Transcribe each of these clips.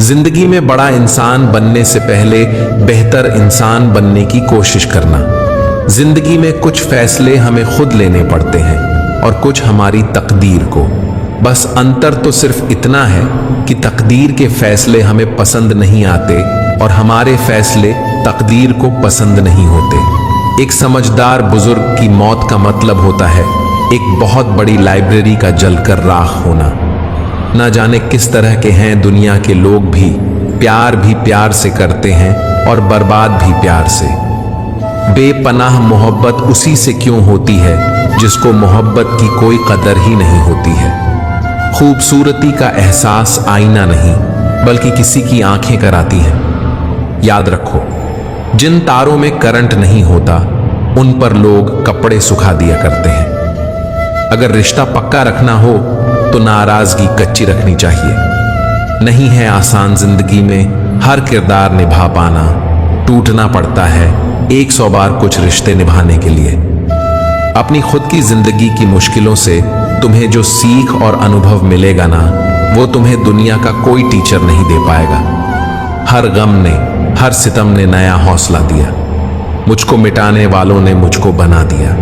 जिंदगी में बड़ा इंसान बनने से पहले बेहतर इंसान बनने की कोशिश करना। जिंदगी में कुछ फैसले हमें खुद लेने पड़ते हैं और कुछ हमारी तकदीर को। बस अंतर तो सिर्फ इतना है कि तकदीर के फैसले हमें पसंद नहीं आते और हमारे फैसले तकदीर को पसंद नहीं होते। एक समझदार बुजुर्ग की मौत का मतलब होता है एक बहुत बड़ी लाइब्रेरी का जलकर राख होना। ना जाने किस तरह के हैं दुनिया के लोग भी प्यार से करते हैं और बर्बाद भी प्यार से। बेपनाह मोहब्बत उसी से क्यों होती है जिसको मोहब्बत की कोई कदर ही नहीं होती है। खूबसूरती का एहसास आईना नहीं बल्कि किसी की आंखें कराती हैं। याद रखो, जिन तारों में करंट नहीं होता उन पर लोग कपड़े सुखा दिया करते हैं। अगर रिश्ता पक्का रखना हो तो नाराजगी कच्ची रखनी चाहिए। नहीं है आसान जिंदगी में हर किरदार निभा पाना। टूटना पड़ता है 100 बार कुछ रिश्ते निभाने के लिए। अपनी खुद की जिंदगी की मुश्किलों से तुम्हें जो सीख और अनुभव मिलेगा ना, वो तुम्हें दुनिया का कोई टीचर नहीं दे पाएगा। हर गम ने, हर सितम ने नया हौसला दिया। मुझको मिटाने वालों ने मुझको बना दिया।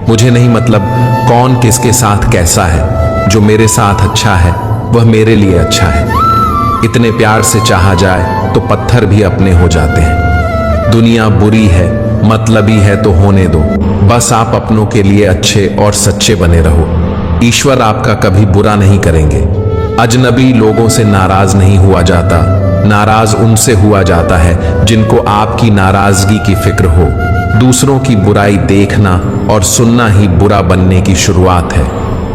मुझे नहीं मतलब कौन किसके साथ कैसा है, जो मेरे साथ अच्छा है वह मेरे लिए अच्छा है। इतने प्यार से चाहा जाए तो पत्थर भी अपने हो जाते हैं। दुनिया बुरी है, मतलबी है तो होने दो। बस आप अपनों के लिए अच्छे और सच्चे बने रहो। ईश्वर आपका कभी बुरा नहीं करेंगे। अजनबी लोगों से नाराज नहीं हुआ जाता, नाराज उनसे हुआ जाता है जिनको आपकी नाराजगी की फिक्र हो। दूसरों की बुराई देखना और सुनना ही बुरा बनने की शुरुआत है।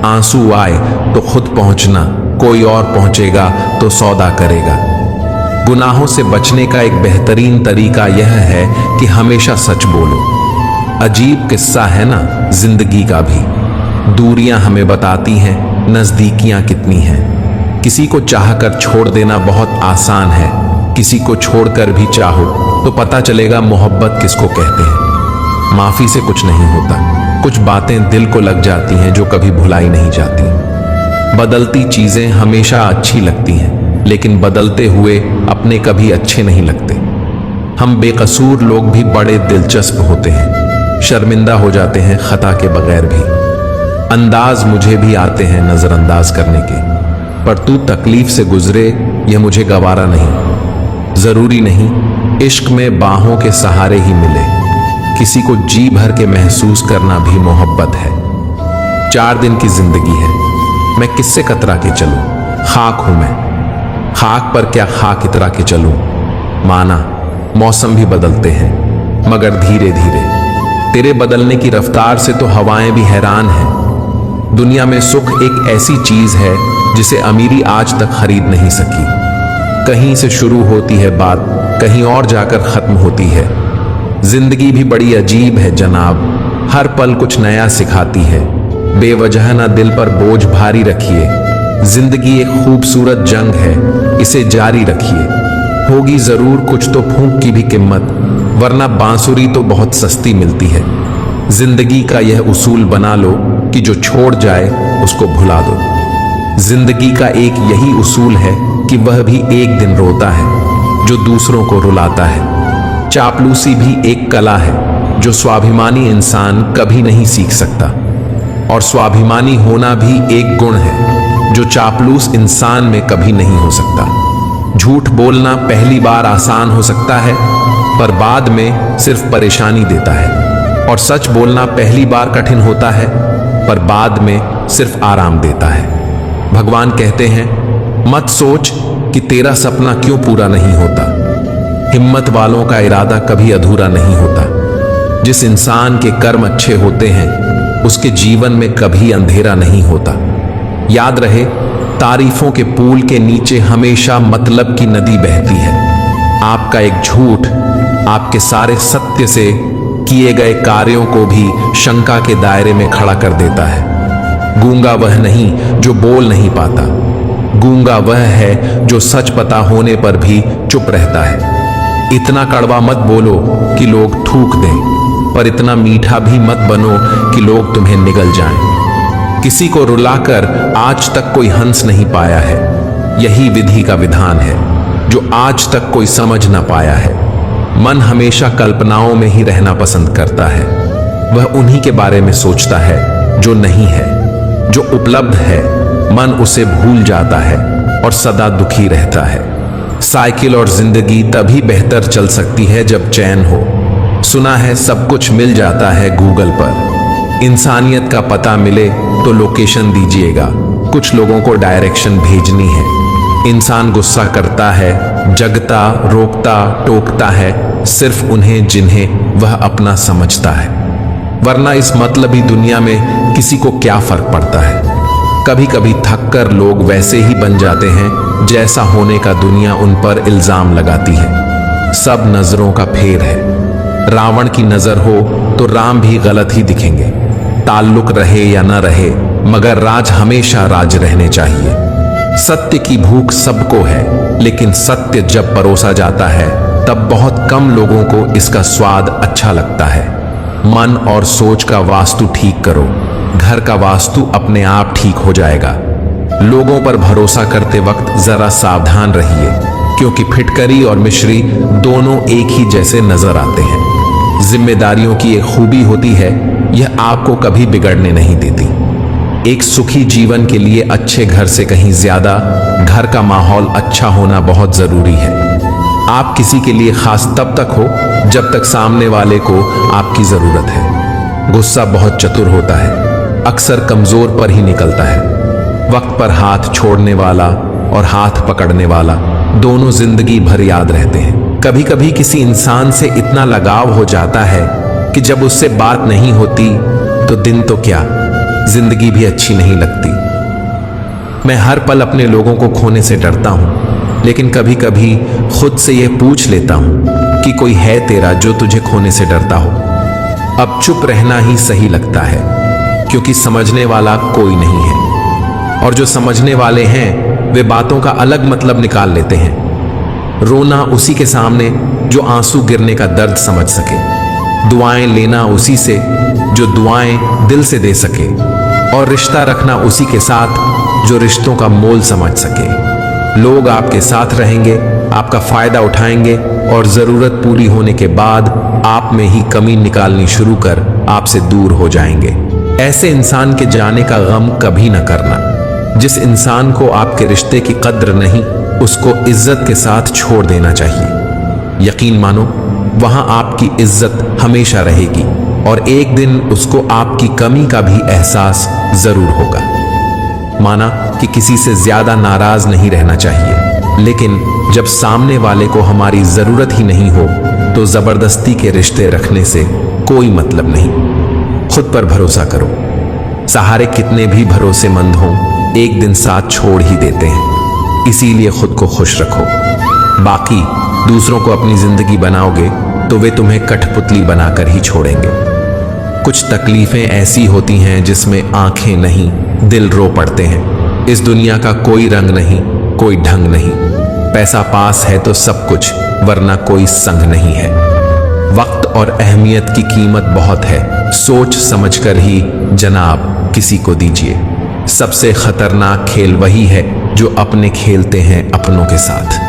आंसू आए तो खुद पहुंचना, कोई और पहुंचेगा तो सौदा करेगा। गुनाहों से बचने का एक बेहतरीन तरीका यह है कि हमेशा सच बोलो। अजीब किस्सा है ना जिंदगी का भी। दूरियां हमें बताती हैं नजदीकियां कितनी हैं। किसी को चाहकर छोड़ देना बहुत आसान है, किसी को छोड़कर भी चाहो तो पता चलेगा मोहब्बत किसको कहते हैं। माफी से कुछ नहीं होता, कुछ बातें दिल को लग जाती हैं जो कभी भुलाई नहीं जाती। बदलती चीजें हमेशा अच्छी लगती हैं, लेकिन बदलते हुए अपने कभी अच्छे नहीं लगते। हम बेकसूर लोग भी बड़े दिलचस्प होते हैं, शर्मिंदा हो जाते हैं खता के बगैर भी। अंदाज मुझे भी आते हैं नजरअंदाज करने के, पर तू तकलीफ से गुजरे यह मुझे गवारा नहीं। जरूरी नहीं इश्क में बाहों के सहारे ही मिले, किसी को जी भर के महसूस करना भी मोहब्बत है। 4 दिन की जिंदगी है, मैं किससे कतरा के चलूं? खाक हूं मैं, खाक पर क्या खाक इतरा के चलूं? माना मौसम भी बदलते हैं मगर धीरे धीरे। तेरे बदलने की रफ्तार से तो हवाएं भी हैरान हैं। दुनिया में सुख एक ऐसी चीज है जिसे अमीरी आज तक खरीद नहीं सकी। कहीं से शुरू होती है बात, कहीं और जाकर खत्म होती है। जिंदगी भी बड़ी अजीब है जनाब, हर पल कुछ नया सिखाती है। बेवजह ना दिल पर बोझ भारी रखिए। जिंदगी एक खूबसूरत जंग है, इसे जारी रखिए। होगी जरूर कुछ तो फूंक की भी कीमत, वरना बांसुरी तो बहुत सस्ती मिलती है। जिंदगी का यह उसूल बना लो कि जो छोड़ जाए उसको भुला दो। जिंदगी का एक यही उसूल है कि वह भी एक दिन रोता है जो दूसरों को रुलाता है। चापलूसी भी एक कला है जो स्वाभिमानी इंसान कभी नहीं सीख सकता, और स्वाभिमानी होना भी एक गुण है जो चापलूस इंसान में कभी नहीं हो सकता। झूठ बोलना पहली बार आसान हो सकता है, पर बाद में सिर्फ परेशानी देता है। और सच बोलना पहली बार कठिन होता है, पर बाद में सिर्फ आराम देता है। भगवान कहते हैं, मत सोच कि तेरा सपना क्यों पूरा नहीं होता। हिम्मत वालों का इरादा कभी अधूरा नहीं होता। जिस इंसान के कर्म अच्छे होते हैं उसके जीवन में कभी अंधेरा नहीं होता। याद रहे, तारीफों के पुल के नीचे हमेशा मतलब की नदी बहती है। आपका एक झूठ आपके सारे सत्य से किए गए कार्यों को भी शंका के दायरे में खड़ा कर देता है। गूंगा वह नहीं जो बोल नहीं पाता, गूंगा वह है जो सच पता होने पर भी चुप रहता है। इतना कड़वा मत बोलो कि लोग थूक दें, पर इतना मीठा भी मत बनो कि लोग तुम्हें निगल जाएं। किसी को रुलाकर आज तक कोई हंस नहीं पाया है, यही विधि का विधान है। जो आज तक कोई समझ ना पाया है। मन हमेशा कल्पनाओं में ही रहना पसंद करता है। वह उन्हीं के बारे में सोचता है जो नहीं है। जो उपलब्ध है मन उसे भूल जाता है और सदा दुखी रहता है। साइकिल और जिंदगी तभी बेहतर चल सकती है जब चैन हो। सुना है सब कुछ मिल जाता है गूगल पर। इंसानियत का पता मिले तो लोकेशन दीजिएगा, कुछ लोगों को डायरेक्शन भेजनी है। इंसान गुस्सा करता है, जगता, रोकता, टोकता है सिर्फ उन्हें जिन्हें वह अपना समझता है। वरना इस मतलबी दुनिया में किसी को क्या फर्क पड़ता है। कभी कभी थक कर लोग वैसे ही बन जाते हैं जैसा होने का दुनिया उन पर इल्जाम लगाती है। सब नजरों का फेर है। रावण की नजर हो तो राम भी गलत ही दिखेंगे। ताल्लुक रहे या न रहे मगर राज हमेशा राज रहने चाहिए। सत्य की भूख सबको है, लेकिन सत्य जब परोसा जाता है तब बहुत कम लोगों को इसका स्वाद अच्छा लगता है। मन और सोच का वास्तु ठीक करो, घर का वास्तु अपने आप ठीक हो जाएगा। लोगों पर भरोसा करते वक्त जरा सावधान रहिए, क्योंकि फिटकरी और मिश्री दोनों एक ही जैसे नजर आते हैं। जिम्मेदारियों की एक खूबी होती है, यह आपको कभी बिगड़ने नहीं देती। एक सुखी जीवन के लिए अच्छे घर से कहीं ज्यादा घर का माहौल अच्छा होना बहुत जरूरी है। आप किसी के लिए खास तब तक हो जब तक सामने वाले को आपकी जरूरत है। गुस्सा बहुत चतुर होता है, अक्सर कमजोर पर ही निकलता है। वक्त पर हाथ छोड़ने वाला और हाथ पकड़ने वाला दोनों जिंदगी भर याद रहते हैं। कभी कभी किसी इंसान से इतना लगाव हो जाता है कि जब उससे बात नहीं होती तो दिन तो क्या, जिंदगी भी अच्छी नहीं लगती। मैं हर पल अपने लोगों को खोने से डरता हूं, लेकिन कभी कभी खुद से यह पूछ लेता हूं कि कोई है तेरा जो तुझे खोने से डरता हो। अब चुप रहना ही सही लगता है, क्योंकि समझने वाला कोई नहीं है, और जो समझने वाले हैं वे बातों का अलग मतलब निकाल लेते हैं। रोना उसी के सामने जो आंसू गिरने का दर्द समझ सके। दुआएं लेना उसी से जो दुआएं दिल से दे सके, और रिश्ता रखना उसी के साथ जो रिश्तों का मोल समझ सके। लोग आपके साथ रहेंगे, आपका फायदा उठाएंगे, और जरूरत पूरी होने के बाद आप में ही कमी निकालनी शुरू कर आपसे दूर हो जाएंगे। ऐसे इंसान के जाने का गम कभी न करना। जिस इंसान को आपके रिश्ते की कद्र नहीं, उसको इज्जत के साथ छोड़ देना चाहिए। यकीन मानो, वहां आपकी इज्जत हमेशा रहेगी, और एक दिन उसको आपकी कमी का भी एहसास जरूर होगा। माना कि किसी से ज्यादा नाराज नहीं रहना चाहिए, लेकिन जब सामने वाले को हमारी जरूरत ही नहीं हो तो जबरदस्ती के रिश्ते रखने से कोई मतलब नहीं। खुद पर भरोसा करो। सहारे कितने भी भरोसेमंद हों, एक दिन साथ छोड़ ही देते हैं। इसीलिए खुद को खुश रखो। बाकी दूसरों को अपनी जिंदगी बनाओगे तो वे तुम्हें कठपुतली बनाकर ही छोड़ेंगे। कुछ तकलीफें ऐसी होती हैं जिसमें आंखें नहीं, दिल रो पड़ते हैं। इस दुनिया का कोई रंग नहीं, कोई ढंग नहीं। पैसा पास है तो सब कुछ, वरना कोई संग नहीं है। वक्त और अहमियत की कीमत बहुत है, सोच समझकर ही जनाब किसी को दीजिए। सबसे खतरनाक खेल वही है जो अपने खेलते हैं अपनों के साथ।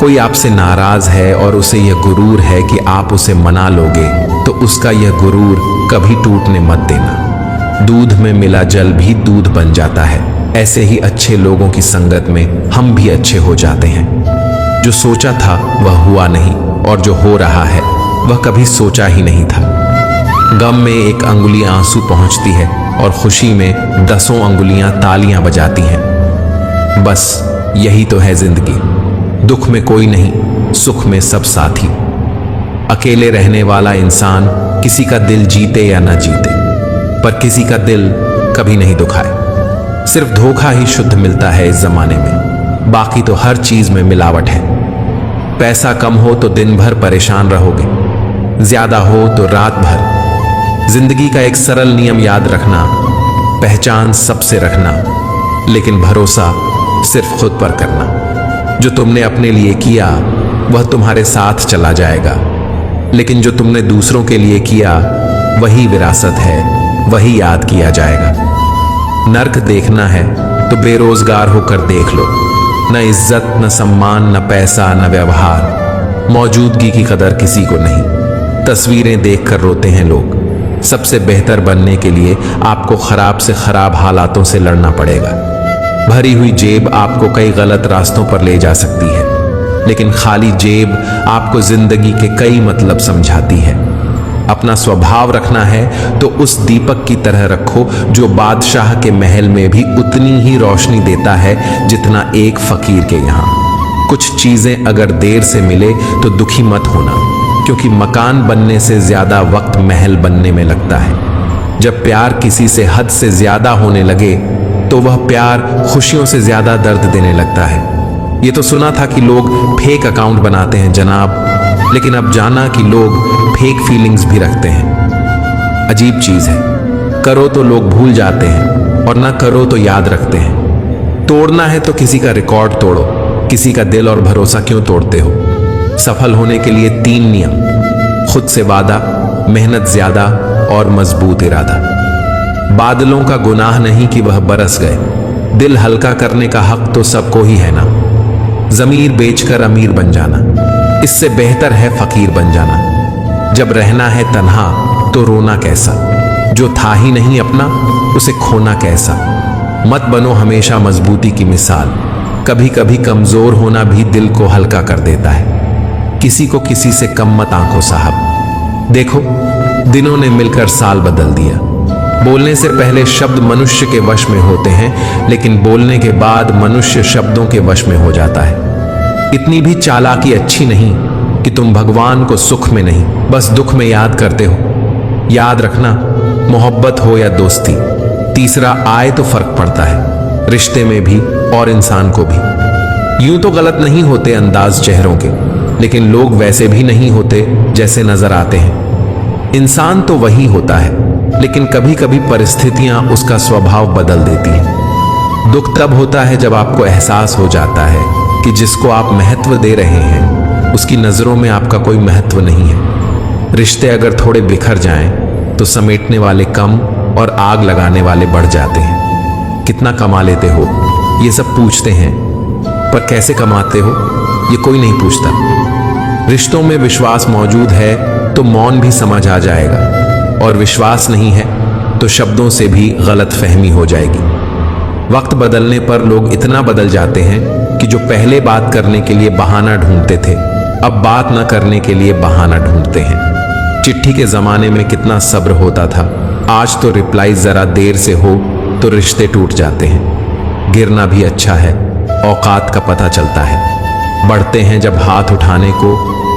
कोई आपसे नाराज है और उसे यह गुरूर है कि आप उसे मना लोगे, तो उसका यह गुरूर कभी टूटने मत देना। दूध में मिला जल भी दूध बन जाता है। ऐसे ही अच्छे लोगों की संगत में हम भी अच्छे हो जाते हैं। जो सोचा था वह हुआ नहीं, और जो हो रहा है वह कभी सोचा ही नहीं था। गम में एक अंगुली आंसू पहुंचती है, और खुशी में 10 अंगुलियां तालियां बजाती हैं। बस यही तो है जिंदगी। दुख में कोई नहीं, सुख में सब साथी। अकेले रहने वाला इंसान किसी का दिल जीते या ना जीते, पर किसी का दिल कभी नहीं दुखाए। सिर्फ धोखा ही शुद्ध मिलता है इस जमाने में, बाकी तो हर चीज में मिलावट है। पैसा कम हो तो दिन भर परेशान रहोगे, ज्यादा हो तो रात भर। जिंदगी का एक सरल नियम याद रखना, पहचान सबसे रखना, लेकिन भरोसा सिर्फ खुद पर करना। जो तुमने अपने लिए किया वह तुम्हारे साथ चला जाएगा, लेकिन जो तुमने दूसरों के लिए किया वही विरासत है, वही याद किया जाएगा। नर्क देखना है तो बेरोजगार होकर देख लो, न इज्जत, न सम्मान, न पैसा, न व्यवहार। मौजूदगी की कदर किसी को नहीं। तस्वीरें देखकर रोते हैं लोग। सबसे बेहतर बनने के लिए आपको खराब से खराब हालातों से लड़ना पड़ेगा। भरी हुई जेब आपको कई गलत रास्तों पर ले जा सकती है, लेकिन खाली जेब आपको जिंदगी के कई मतलब समझाती है। अपना स्वभाव रखना है तो उस दीपक की तरह रखो जो बादशाह के महल में भी उतनी ही रोशनी देता है जितना एक फकीर के यहाँ। कुछ चीजें अगर देर से मिले तो दुखी मत होना, क्योंकि मकान बनने से ज्यादा वक्त महल बनने में लगता है। जब प्यार किसी से हद से ज्यादा होने लगे तो वह प्यार खुशियों से ज्यादा दर्द देने लगता है। ये तो सुना था कि लोग फेक अकाउंट बनाते हैं जनाब, लेकिन अब जाना कि लोग फेक फीलिंग्स भी रखते हैं। अजीब चीज है, करो तो लोग भूल जाते हैं और ना करो तो याद रखते हैं। तोड़ना है तो किसी का रिकॉर्ड तोड़ो, किसी का दिल और भरोसा क्यों तोड़ते हो? सफल होने के लिए 3 नियम: खुद से वादा, मेहनत ज्यादा और मजबूत इरादा। बादलों का गुनाह नहीं कि वह बरस गए, दिल हल्का करने का हक तो सबको ही है ना। जमीर बेचकर अमीर बन जाना, इससे बेहतर है फकीर बन जाना। जब रहना है तन्हा तो रोना कैसा, जो था ही नहीं अपना उसे खोना कैसा। मत बनो हमेशा मजबूती की मिसाल, कभी कभी कमजोर होना भी दिल को हल्का कर देता है। किसी को किसी से कम मत आंको साहब। देखो, दिनों ने मिलकर साल बदल दिया। बोलने से पहले शब्द मनुष्य के वश में होते हैं, लेकिन बोलने के बाद मनुष्य शब्दों के वश में हो जाता है। इतनी भी चालाकी अच्छी नहीं कि तुम भगवान को सुख में नहीं बस दुख में याद करते हो। याद रखना, मोहब्बत हो या दोस्ती, तीसरा आए तो फर्क पड़ता है, रिश्ते में भी और इंसान को भी। यूं तो गलत नहीं होते अंदाज चेहरों के, लेकिन लोग वैसे भी नहीं होते जैसे नजर आते हैं। इंसान तो वही होता है, लेकिन कभी कभी परिस्थितियां उसका स्वभाव बदल देती हैं। दुख तब होता है जब आपको एहसास हो जाता है कि जिसको आप महत्व दे रहे हैं उसकी नजरों में आपका कोई महत्व नहीं है। रिश्ते अगर थोड़े बिखर जाएं तो समेटने वाले कम और आग लगाने वाले बढ़ जाते हैं। कितना कमा लेते हो ये सब पूछते हैं, पर कैसे कमाते हो ये कोई नहीं पूछता। रिश्तों में विश्वास मौजूद है तो मौन भी समझ आ जाएगा, और विश्वास नहीं है तो शब्दों से भी गलत फहमी हो जाएगी। वक्त बदलने पर लोग इतना बदल जाते हैं कि जो पहले बात करने के लिए बहाना ढूंढते थे अब बात न करने के लिए बहाना ढूंढते हैं। चिट्ठी के जमाने में कितना सब्र होता था, आज तो रिप्लाई जरा देर से हो तो रिश्ते टूट जाते हैं। गिरना भी अच्छा है, औकात का पता चलता है। बढ़ते हैं जब हाथ उठाने को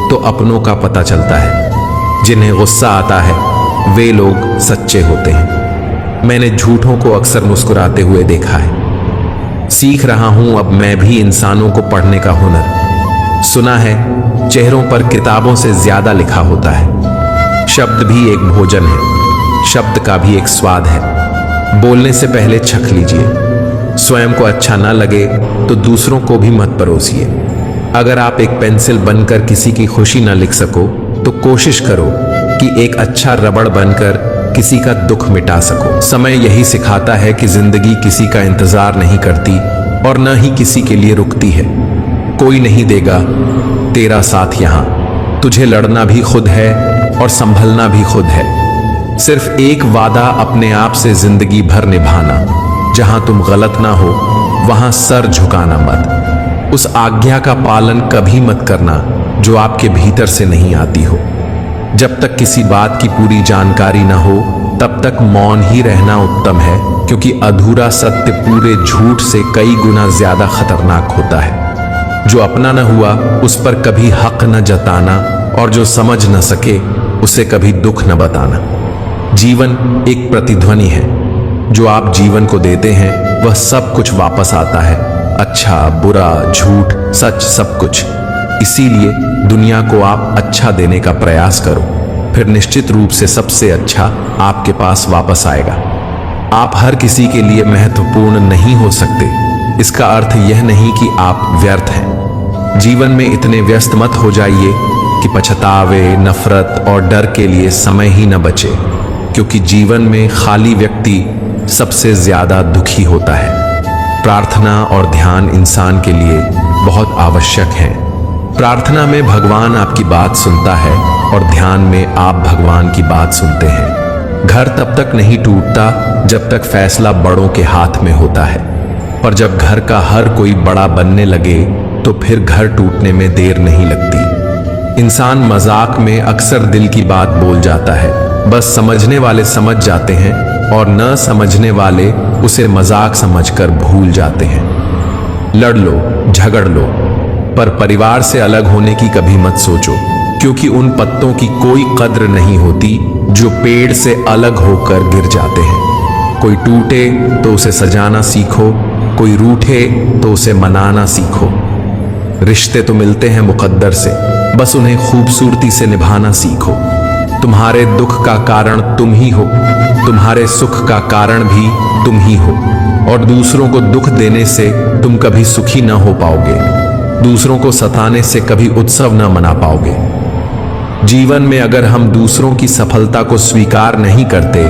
तो अपनों का पता चलता है। जिन्हें गुस्सा आता है वे लोग सच्चे होते हैं। मैंने झूठों को अक्सर मुस्कुराते हुए देखा है। सीख रहा हूं अब मैं भी इंसानों को पढ़ने का हुनर। सुना है चेहरों पर किताबों से ज्यादा लिखा होता है। शब्द भी एक भोजन है, शब्द का भी एक स्वाद है। बोलने से पहले छक लीजिए। स्वयं को अच्छा ना लगे तो दूसरों को भी मत परोसिए। अगर आप एक पेंसिल बनकर किसी की खुशी ना लिख सको तो कोशिश करो कि एक अच्छा रबड़ बनकर किसी का दुख मिटा सको। समय यही सिखाता है कि जिंदगी किसी का इंतजार नहीं करती और न ही किसी के लिए रुकती है। कोई नहीं देगा तेरा साथ यहाँ। तुझे लड़ना भी खुद है और संभलना भी खुद है। सिर्फ एक वादा अपने आप से जिंदगी भर निभाना, जहां तुम गलत ना हो वहां सर झुकाना मत। उस आज्ञा का पालन कभी मत करना जो आपके भीतर से नहीं आती हो। जब तक किसी बात की पूरी जानकारी ना हो तब तक मौन ही रहना उत्तम है, क्योंकि अधूरा सत्य पूरे झूठ से कई गुना ज्यादा खतरनाक होता है। जो अपना न हुआ उस पर कभी हक न जताना, और जो समझ न सके उसे कभी दुख न बताना। जीवन एक प्रतिध्वनि है, जो आप जीवन को देते हैं वह सब कुछ वापस आता है। अच्छा, बुरा, झूठ, सच, सब कुछ। इसीलिए दुनिया को आप अच्छा देने का प्रयास करो, फिर निश्चित रूप से सबसे अच्छा आपके पास वापस आएगा। आप हर किसी के लिए महत्वपूर्ण नहीं हो सकते, इसका अर्थ यह नहीं कि आप व्यर्थ हैं। जीवन में इतने व्यस्त मत हो जाइए कि पछतावे, नफरत और डर के लिए समय ही न बचे, क्योंकि जीवन में खाली व्यक्ति सबसे ज्यादा दुखी होता है। प्रार्थना और ध्यान इंसान के लिए बहुत आवश्यक है। प्रार्थना में भगवान आपकी बात सुनता है और ध्यान में आप भगवान की बात सुनते हैं। घर तब तक नहीं टूटता जब तक फैसला बड़ों के हाथ में होता है, पर जब घर का हर कोई बड़ा बनने लगे तो फिर घर टूटने में देर नहीं लगती। इंसान मजाक में अक्सर दिल की बात बोल जाता है, बस समझने वाले समझ जाते हैं और न समझने वाले उसे मजाक समझकर भूल जाते हैं। लड़ लो, झगड़ लो, पर परिवार से अलग होने की कभी मत सोचो, क्योंकि उन पत्तों की कोई कद्र नहीं होती जो पेड़ से अलग होकर गिर जाते हैं। कोई टूटे तो उसे सजाना सीखो, कोई रूठे तो उसे मनाना सीखो। रिश्ते तो मिलते हैं मुकद्दर से, बस उन्हें खूबसूरती से निभाना सीखो। तुम्हारे दुख का कारण तुम ही हो, तुम्हारे सुख का कारण भी तुम ही हो, और दूसरों को दुख देने से तुम कभी सुखी न हो पाओगे। दूसरों को सताने से कभी उत्सव न मना पाओगे। जीवन में अगर हम दूसरों की सफलता को स्वीकार नहीं करते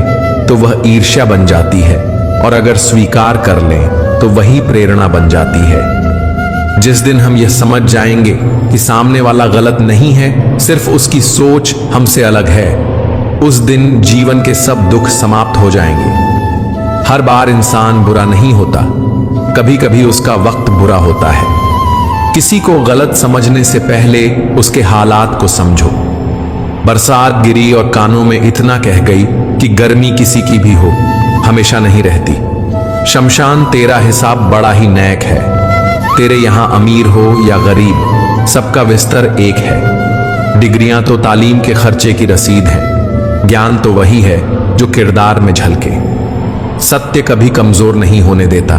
तो वह ईर्ष्या बन जाती है, और अगर स्वीकार कर लें तो वही प्रेरणा बन जाती है। जिस दिन हम यह समझ जाएंगे कि सामने वाला गलत नहीं है, सिर्फ उसकी सोच हमसे अलग है, उस दिन जीवन के सब दुख समाप्त हो जाएंगे। हर बार इंसान बुरा नहीं होता, कभी कभी उसका वक्त बुरा होता है। किसी को गलत समझने से पहले उसके हालात को समझो। बरसात गिरी और कानों में इतना कह गई कि गर्मी किसी की भी हो, हमेशा नहीं रहती। शमशान तेरा हिसाब बड़ा ही नैक है। तेरे यहां अमीर हो या गरीब, सबका बिस्तर एक है। डिग्रियां तो तालीम के खर्चे की रसीद है, ज्ञान तो वही है जो किरदार में झलके। सत्य कभी कमजोर नहीं होने देता,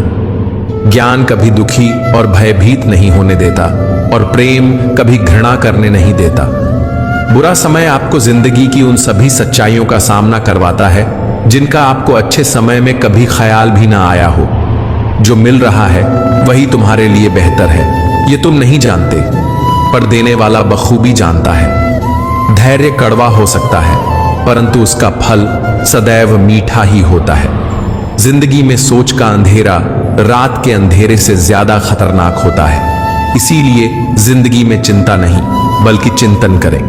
ज्ञान कभी दुखी और भयभीत नहीं होने देता, और प्रेम कभी घृणा करने नहीं देता। बुरा समय आपको जिंदगी की उन सभी सच्चाइयों का सामना करवाता है जिनका आपको अच्छे समय में कभी ख्याल भी ना आया हो। जो मिल रहा है वही तुम्हारे लिए बेहतर है, ये तुम नहीं जानते, पर देने वाला बखूबी जानता है। धैर्य कड़वा हो सकता है, परंतु उसका फल सदैव मीठा ही होता है। जिंदगी में सोच का अंधेरा रात के अंधेरे से ज्यादा खतरनाक होता है, इसीलिए जिंदगी में चिंता नहीं बल्कि चिंतन करें।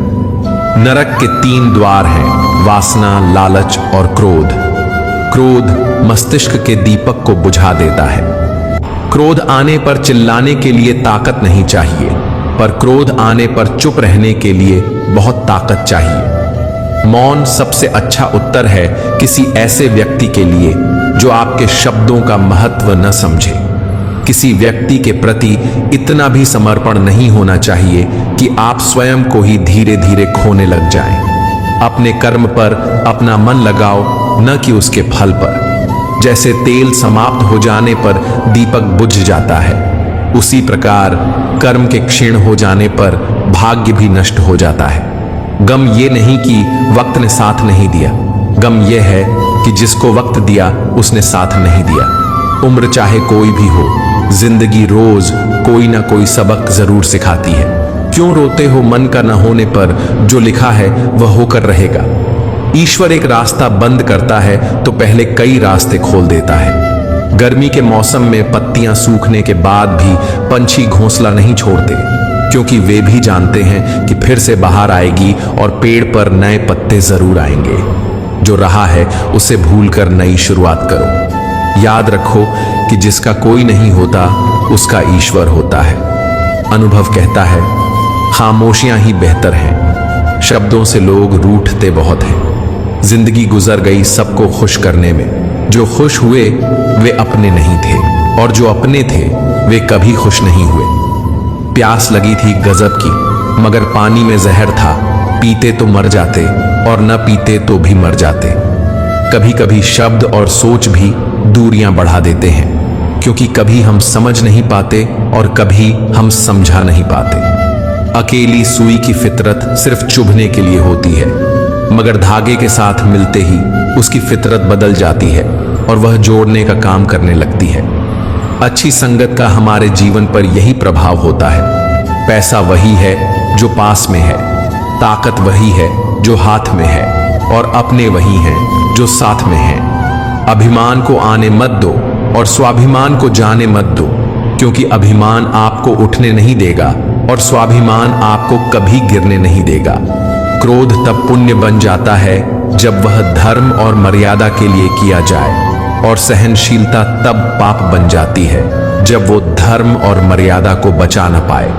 नरक के 3 द्वार हैं, वासना, लालच और क्रोध। क्रोध मस्तिष्क के दीपक को बुझा देता है। क्रोध आने पर चिल्लाने के लिए ताकत नहीं चाहिए, पर क्रोध आने पर चुप रहने के लिए बहुत ताकत चाहिए। मौन सबसे अच्छा उत्तर है किसी ऐसे व्यक्ति के लिए जो आपके शब्दों का महत्व न समझे। किसी व्यक्ति के प्रति इतना भी समर्पण नहीं होना चाहिए कि आप स्वयं को ही धीरे धीरे खोने लग जाएं। अपने कर्म पर अपना मन लगाओ, न कि उसके फल पर। जैसे तेल समाप्त हो जाने पर दीपक बुझ जाता है, उसी प्रकार कर्म के क्षीण हो जाने पर भाग्य भी नष्ट हो जाता है। गम ये नहीं कि वक्त ने साथ नहीं दिया, गम यह है कि जिसको वक्त दिया उसने साथ नहीं दिया। उम्र चाहे कोई भी हो, जिंदगी रोज कोई ना कोई सबक जरूर सिखाती है। क्यों रोते हो मन का न होने पर? जो लिखा है वह होकर रहेगा। ईश्वर एक रास्ता बंद करता है तो पहले कई रास्ते खोल देता है। गर्मी के मौसम में पत्तियां सूखने के बाद भी पंछी घोंसला नहीं छोड़ते, क्योंकि वे भी जानते हैं कि फिर से बाहर आएगी और पेड़ पर नए पत्ते जरूर आएंगे। जो रहा है उसे भूलकर नई शुरुआत करो। याद रखो कि जिसका कोई नहीं होता उसका ईश्वर होता है। अनुभव कहता है खामोशियां ही बेहतर हैं। शब्दों से लोग रूठते बहुत हैं। जिंदगी गुजर गई सबको खुश करने में। जो खुश हुए वे अपने नहीं थे, और जो अपने थे वे कभी खुश नहीं हुए। प्यास लगी थी गजब की, मगर पानी में जहर था। पीते तो मर जाते और न पीते तो भी मर जाते। कभी कभी शब्द और सोच भी दूरियां बढ़ा देते हैं, क्योंकि कभी हम समझ नहीं पाते और कभी हम समझा नहीं पाते। अकेली सुई की फितरत सिर्फ चुभने के लिए होती है, मगर धागे के साथ मिलते ही उसकी फितरत बदल जाती है और वह जोड़ने का काम करने लगती है। अच्छी संगत का हमारे जीवन पर यही प्रभाव होता है। पैसा वही है जो पास में है, ताकत वही है जो हाथ में है, और अपने वही हैं जो साथ में हैं। अभिमान को आने मत दो और स्वाभिमान को जाने मत दो, क्योंकि अभिमान आपको उठने नहीं देगा और स्वाभिमान आपको कभी गिरने नहीं देगा। क्रोध तब पुण्य बन जाता है जब वह धर्म और मर्यादा के लिए किया जाए, और सहनशीलता तब पाप बन जाती है जब वो धर्म और मर्यादा को बचा न पाए।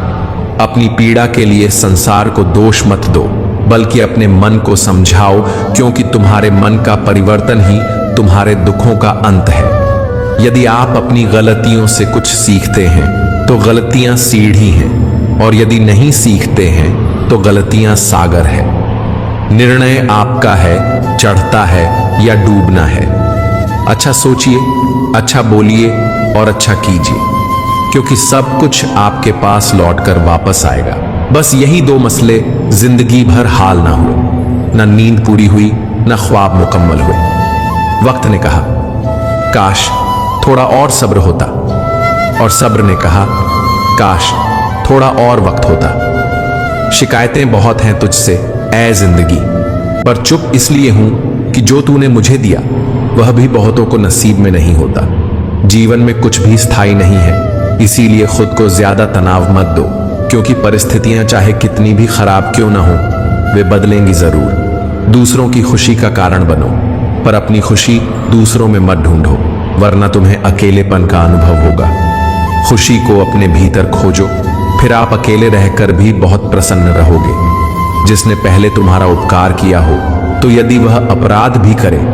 अपनी पीड़ा के लिए संसार को दोष मत दो, बल्कि अपने मन को समझाओ, क्योंकि तुम्हारे मन का परिवर्तन ही तुम्हारे दुखों का अंत है। यदि आप अपनी गलतियों से कुछ सीखते हैं तो गलतियां सीढ़ी हैं, और यदि नहीं सीखते हैं तो गलतियां सागर है। निर्णय आपका है, चढ़ता है या डूबना है। अच्छा सोचिए, अच्छा बोलिए और अच्छा कीजिए, क्योंकि सब कुछ आपके पास लौटकर वापस आएगा। बस यही दो मसले जिंदगी भर हाल ना हुए, न नींद पूरी हुई न ख्वाब मुकम्मल हुए। वक्त ने कहा काश थोड़ा और सब्र होता, और सब्र ने कहा काश थोड़ा और वक्त होता। शिकायतें बहुत हैं तुझसे ऐ जिंदगी, पर चुप इसलिए हूं कि जो तूने मुझे दिया वह भी बहुतों को नसीब में नहीं होता। जीवन में कुछ भी स्थायी नहीं है, इसीलिए खुद को ज्यादा तनाव मत दो, क्योंकि परिस्थितियां चाहे कितनी भी खराब क्यों ना हो, वे बदलेंगी जरूर। दूसरों की खुशी का कारण बनो, पर अपनी खुशी दूसरों में मत ढूंढो, वरना तुम्हें अकेलेपन का अनुभव होगा। खुशी को अपने भीतर खोजो, फिर आप अकेले रहकर भी बहुत प्रसन्न रहोगे। जिसने पहले तुम्हारा उपकार किया हो, तो यदि वह अपराध भी करे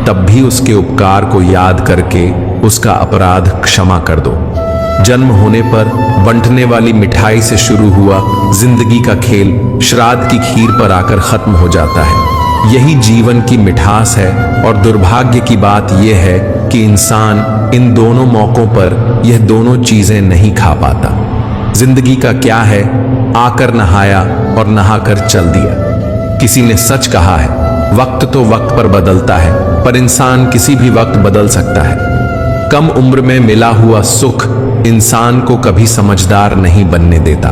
तब भी उसके उपकार को याद करके उसका अपराध क्षमा कर दो। जन्म होने पर बंटने वाली मिठाई से शुरू हुआ जिंदगी का खेल श्राद्ध की खीर पर आकर खत्म हो जाता है। यही जीवन की मिठास है, और दुर्भाग्य की बात यह है कि इंसान इन दोनों मौकों पर यह दोनों चीजें नहीं खा पाता। जिंदगी का क्या है, आकर नहाया और नहाकर चल दिया। किसी ने सच कहा है, वक्त तो वक्त पर बदलता है, पर इंसान किसी भी वक्त बदल सकता है। कम उम्र में मिला हुआ सुख इंसान को कभी समझदार नहीं बनने देता,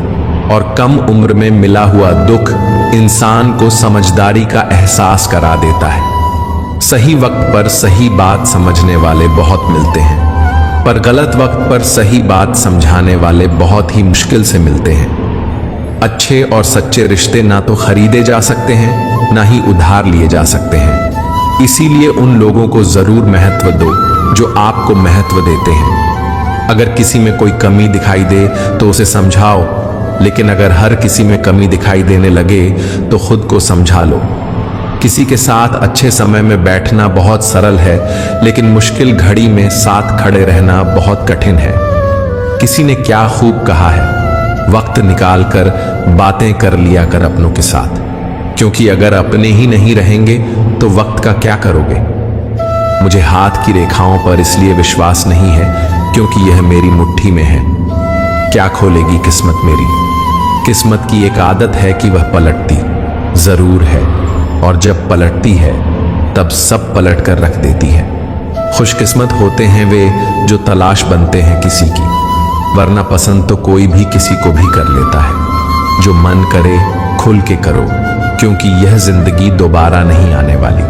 और कम उम्र में मिला हुआ दुख इंसान को समझदारी का एहसास करा देता है। सही वक्त पर सही बात समझने वाले बहुत मिलते हैं, पर गलत वक्त पर सही बात समझाने वाले बहुत ही मुश्किल से मिलते हैं। अच्छे और सच्चे रिश्ते ना तो खरीदे जा सकते हैं, ना ही उधार लिए जा सकते हैं। इसीलिए उन लोगों को जरूर महत्व दो जो आपको महत्व देते हैं। अगर किसी में कोई कमी दिखाई दे तो उसे समझाओ, लेकिन अगर हर किसी में कमी दिखाई देने लगे तो खुद को समझा लो। किसी के साथ अच्छे समय में बैठना बहुत सरल है, लेकिन मुश्किल घड़ी में साथ खड़े रहना बहुत कठिन है। किसी ने क्या खूब कहा है, वक्त निकाल कर बातें कर लिया कर अपनों के साथ, क्योंकि अगर अपने ही नहीं रहेंगे तो वक्त का क्या करोगे। मुझे हाथ की रेखाओं पर इसलिए विश्वास नहीं है क्योंकि यह मेरी मुट्ठी में है। क्या खोलेगी किस्मत मेरी। किस्मत की एक आदत है कि वह पलटती जरूर है, और जब पलटती है तब सब पलट कर रख देती है। खुशकिस्मत होते हैं वे जो तलाश बनते हैं किसी की, वरना पसंद तो कोई भी किसी को भी कर लेता है। जो मन करे खुल के करो, क्योंकि यह जिंदगी दोबारा नहीं आने वाली।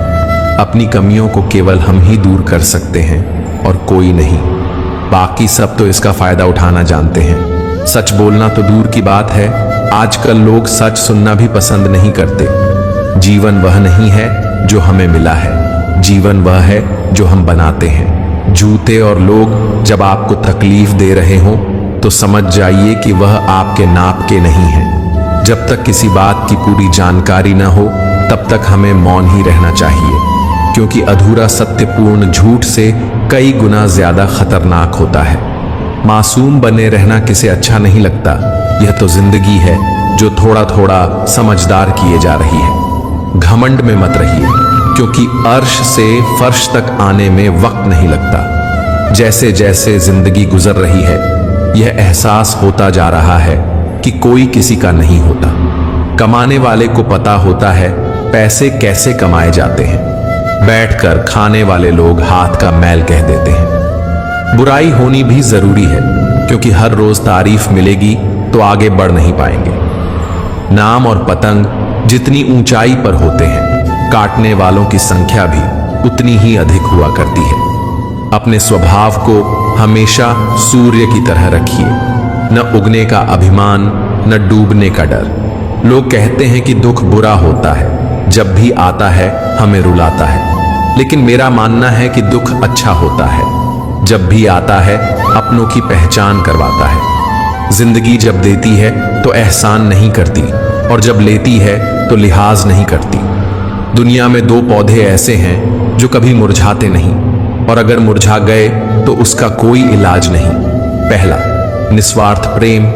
अपनी कमियों को केवल हम ही दूर कर सकते हैं और कोई नहीं। बाकी सब तो इसका फायदा उठाना जानते हैं। सच बोलना तो दूर की बात है, आजकल लोग सच सुनना भी पसंद नहीं करते। जीवन वह नहीं है जो हमें मिला है, जीवन वह है जो हम बनाते हैं। जूते और लोग जब आपको तकलीफ दे रहे हों तो समझ जाइए कि वह आपके नाप के नहीं हैं। जब तक किसी बात की पूरी जानकारी ना हो तब तक हमें मौन ही रहना चाहिए, क्योंकि अधूरा सत्यपूर्ण झूठ से कई गुना ज्यादा खतरनाक होता है। मासूम बने रहना किसे अच्छा नहीं लगता। यह तो जिंदगी है जो थोड़ा थोड़ा समझदार किए जा रही है। घमंड में मत रहिए, क्योंकि अर्श से फर्श तक आने में वक्त नहीं लगता। जैसे जैसे जिंदगी गुजर रही है, यह एहसास होता जा रहा है कि कोई किसी का नहीं होता। कमाने वाले को पता होता है पैसे कैसे कमाए जाते हैं, बैठकर खाने वाले लोग हाथ का मैल कह देते हैं। बुराई होनी भी जरूरी है, क्योंकि हर रोज तारीफ मिलेगी तो आगे बढ़ नहीं पाएंगे। नाम और पतंग जितनी ऊंचाई पर होते हैं, काटने वालों की संख्या भी उतनी ही अधिक हुआ करती है। अपने स्वभाव को हमेशा सूर्य की तरह रखिए, न उगने का अभिमान, न डूबने का डर। लोग कहते हैं कि दुख बुरा होता है, जब भी आता है हमें रुलाता है, लेकिन मेरा मानना है कि दुख अच्छा होता है, जब भी आता है अपनों की पहचान करवाता है। जिंदगी जब देती है तो एहसान नहीं करती, और जब लेती है तो लिहाज नहीं करती। दुनिया में दो पौधे ऐसे हैं जो कभी मुरझाते नहीं, और अगर मुरझा गए तो उसका कोई इलाज नहीं। पहला निस्वार्थ प्रेम,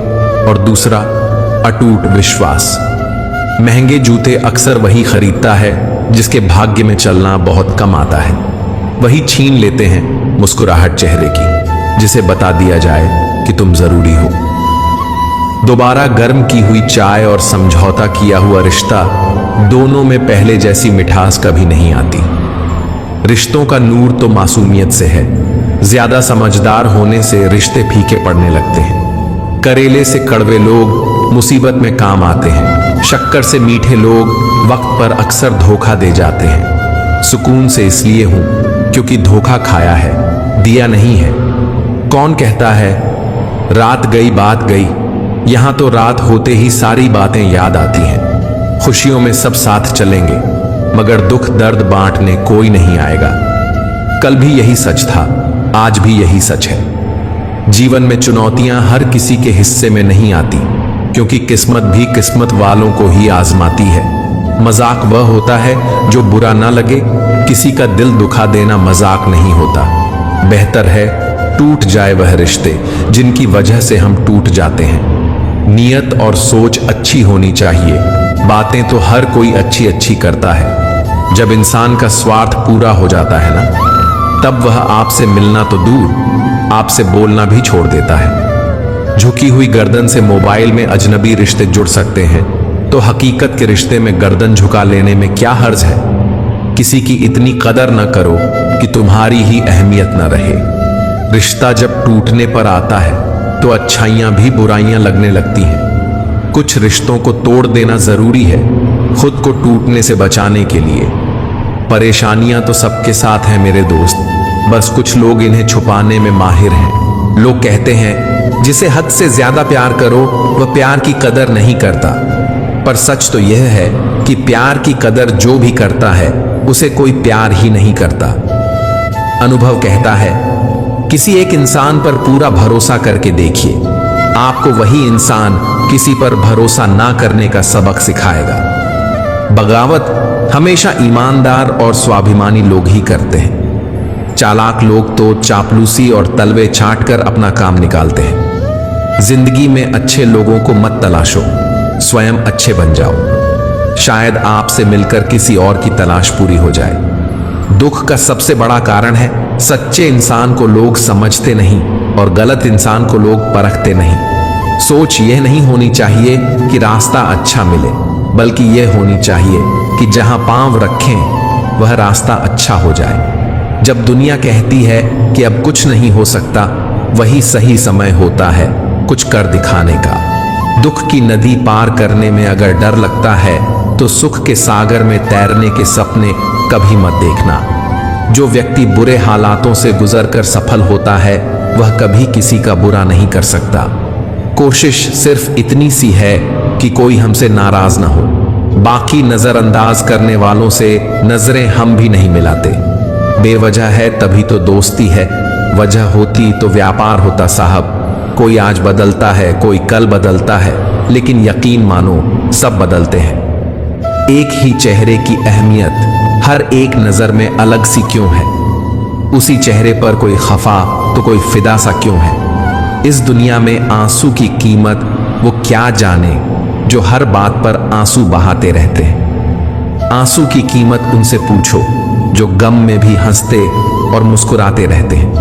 और दूसरा अटूट विश्वास। महंगे जूते अक्सर वही खरीदता है जिसके भाग्य में चलना बहुत कम आता है। वही छीन लेते हैं मुस्कुराहट चेहरे की, जिसे बता दिया जाए कि तुम जरूरी हो। दोबारा गर्म की हुई चाय और समझौता किया हुआ रिश्ता, दोनों में पहले जैसी मिठास कभी नहीं आती। रिश्तों का नूर तो मासूमियत से है। ज्यादा समझदार होने से रिश्ते फीके पड़ने लगते हैं। करेले से कड़वे लोग मुसीबत में काम आते हैं। शक्कर से मीठे लोग वक्त पर अक्सर धोखा दे जाते हैं। सुकून से इसलिए हूं क्योंकि धोखा खाया है, दिया नहीं है। कौन कहता है रात गई बात गई? यहां तो रात होते ही सारी बातें याद आती हैं। खुशियों में सब साथ चलेंगे, मगर दुख दर्द बांटने कोई नहीं आएगा। कल भी यही सच था, आज भी यही सच है। जीवन में चुनौतियां हर किसी के हिस्से में नहीं आती, क्योंकि किस्मत भी किस्मत वालों को ही आजमाती है। मजाक वह होता है जो बुरा ना लगे, किसी का दिल दुखा देना मजाक नहीं होता। बेहतर है टूट जाए वह रिश्ते जिनकी वजह से हम टूट जाते हैं। नियत और सोच अच्छी होनी चाहिए। बातें तो हर कोई अच्छी अच्छी करता है। जब इंसान का स्वार्थ पूरा हो जाता है ना, तब वह आपसे मिलना तो दूर, आपसे बोलना भी छोड़ देता है। झुकी हुई गर्दन से मोबाइल में अजनबी रिश्ते जुड़ सकते हैं, तो हकीकत के रिश्ते में गर्दन झुका लेने में क्या हर्ज है? किसी की इतनी कदर न करो कि तुम्हारी ही अहमियत न रहे। रिश्ता जब टूटने पर आता है तो अच्छाइयां भी बुराइयां लगने लगती हैं। कुछ रिश्तों को तोड़ देना जरूरी है, खुद को टूटने से बचाने के लिए। परेशानियां तो सबके साथ हैं मेरे दोस्त, बस कुछ लोग इन्हें छुपाने में माहिर हैं। लोग कहते हैं जिसे हद से ज्यादा प्यार करो वह प्यार की कदर नहीं करता, पर सच तो यह है कि प्यार की कदर जो भी करता है उसे कोई प्यार ही नहीं करता। अनुभव कहता है किसी एक इंसान पर पूरा भरोसा करके देखिए, आपको वही इंसान किसी पर भरोसा ना करने का सबक सिखाएगा। बगावत हमेशा ईमानदार और स्वाभिमानी लोग ही करते हैं। चालाक लोग तो चापलूसी और तलवे छांटकर अपना काम निकालते हैं। जिंदगी में अच्छे लोगों को मत तलाशो, स्वयं अच्छे बन जाओ। शायद आपसे मिलकर किसी और की तलाश पूरी हो जाए। दुख का सबसे बड़ा कारण है सच्चे इंसान को लोग समझते नहीं और गलत इंसान को लोग परखते नहीं। सोच यह नहीं होनी चाहिए कि रास्ता अच्छा मिले, बल्कि यह होनी चाहिए कि जहां पांव रखें वह रास्ता अच्छा हो जाए। जब दुनिया कहती है कि अब कुछ नहीं हो सकता, वही सही समय होता है कुछ कर दिखाने का। दुख की नदी पार करने में अगर डर लगता है तो सुख के सागर में तैरने के सपने कभी मत देखना। जो व्यक्ति बुरे हालातों से गुजरकर सफल होता है वह कभी किसी का बुरा नहीं कर सकता। कोशिश सिर्फ इतनी सी है कि कोई हमसे नाराज ना हो। बाकी नजरअंदाज करने वालों से नजरें हम भी नहीं मिलाते। बेवजह है तभी तो दोस्ती है, वजह होती तो व्यापार होता साहब। कोई आज बदलता है, कोई कल बदलता है, लेकिन यकीन मानो सब बदलते हैं। एक ही चेहरे की अहमियत हर एक नजर में अलग सी क्यों है? उसी चेहरे पर कोई खफा तो कोई फिदा सा क्यों है? इस दुनिया में आंसू की कीमत वो क्या जाने जो हर बात पर आंसू बहाते रहते हैं। आंसू की कीमत उनसे पूछो जो गम में भी हंसते और मुस्कुराते रहते हैं।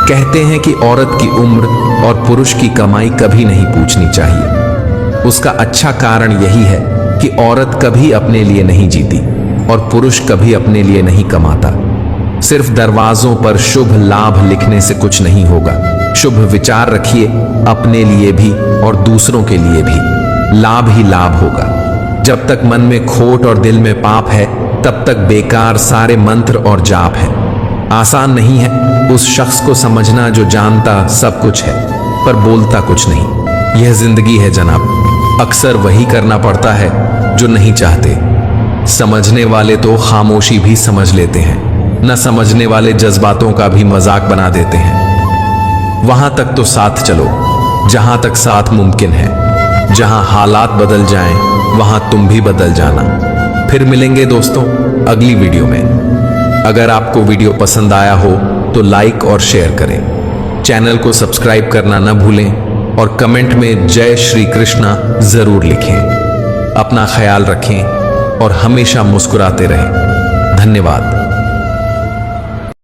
कहते हैं कि औरत की उम्र और पुरुष की कमाई कभी नहीं पूछनी चाहिए। उसका अच्छा कारण यही है कि औरत कभी अपने लिए नहीं जीती और पुरुष कभी अपने लिए नहीं कमाता। सिर्फ दरवाजों पर शुभ लाभ लिखने से कुछ नहीं होगा। शुभ विचार रखिए, अपने लिए भी और दूसरों के लिए भी लाभ ही लाभ होगा। जब तक मन में खोट और दिल में पाप है, तब तक बेकार सारे मंत्र और जाप है। आसान नहीं है उस शख्स को समझना जो जानता सब कुछ है पर बोलता कुछ नहीं। यह जिंदगी है जनाब, अक्सर वही करना पड़ता है जो नहीं चाहते। समझने वाले तो खामोशी भी समझ लेते हैं, न समझने वाले जज्बातों का भी मजाक बना देते हैं। वहां तक तो साथ चलो जहां तक साथ मुमकिन है। जहां हालात बदल जाएं वहां तुम भी बदल जाना। फिर मिलेंगे दोस्तों अगली वीडियो में। अगर आपको वीडियो पसंद आया हो तो लाइक और शेयर करें। चैनल को सब्सक्राइब करना न भूलें और कमेंट में जय श्री कृष्णा जरूर लिखें। अपना ख्याल रखें और हमेशा मुस्कुराते रहें। धन्यवाद।